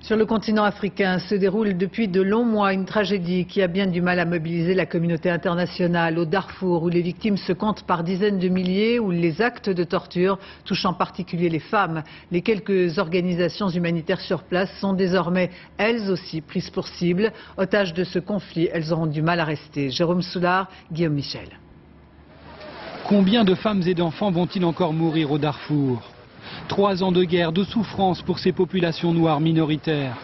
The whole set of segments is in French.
Sur le continent africain se déroule depuis de longs mois une tragédie qui a bien du mal à mobiliser la communauté internationale. Au Darfour, où les victimes se comptent par dizaines de milliers, où les actes de torture touchent en particulier les femmes. Les quelques organisations humanitaires sur place sont désormais elles aussi prises pour cible. Otages de ce conflit, elles auront du mal à rester. Jérôme Soulard, Guillaume Michel. Combien de femmes et d'enfants vont-ils encore mourir au Darfour ? 3 ans de guerre, de souffrance pour ces populations noires minoritaires.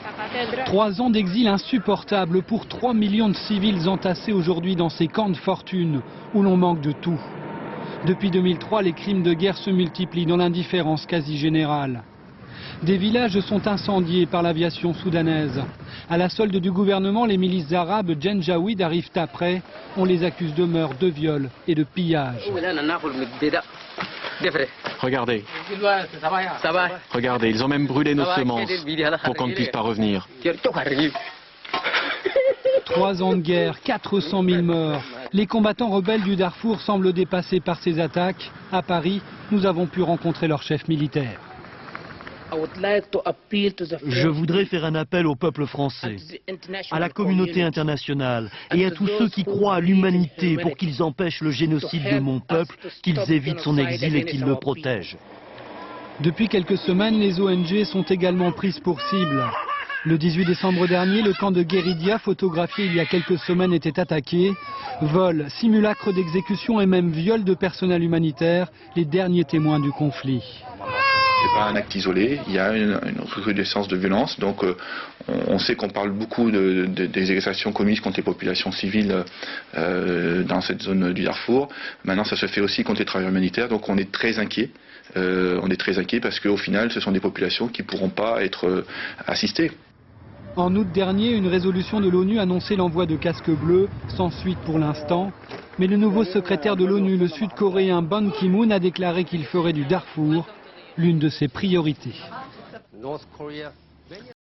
3 ans d'exil insupportable pour 3 millions de civils entassés aujourd'hui dans ces camps de fortune où l'on manque de tout. Depuis 2003, les crimes de guerre se multiplient dans l'indifférence quasi générale. Des villages sont incendiés par l'aviation soudanaise. À la solde du gouvernement, les milices arabes Janjaweed arrivent après. On les accuse de meurtre, de viol et de pillage. Regardez. Regardez, ils ont même brûlé nos semences pour qu'on ne puisse pas revenir. 3 ans de guerre, 400 000 morts. Les combattants rebelles du Darfour semblent dépassés par ces attaques. À Paris, nous avons pu rencontrer leur chef militaire. Je voudrais faire un appel au peuple français, à la communauté internationale et à tous ceux qui croient à l'humanité pour qu'ils empêchent le génocide de mon peuple, qu'ils évitent son exil et qu'ils le protègent. Depuis quelques semaines, les ONG sont également prises pour cible. Le 18 décembre dernier, le camp de Guéridia, photographié il y a quelques semaines, était attaqué. Vol, simulacre d'exécution et même viol de personnel humanitaire, les derniers témoins du conflit. C'est pas un acte isolé, il y a une recrudescence de violence, donc on sait qu'on parle beaucoup des exactions commises contre les populations civiles dans cette zone du Darfour. Maintenant ça se fait aussi contre les travailleurs humanitaires, donc on est très inquiet. Parce qu'au final ce sont des populations qui ne pourront pas être assistées. En août dernier, une résolution de l'ONU annonçait l'envoi de casques bleus, sans suite pour l'instant. Mais le nouveau secrétaire de l'ONU, le Sud-Coréen Ban Ki-moon, a déclaré qu'il ferait du Darfour l'une de ses priorités.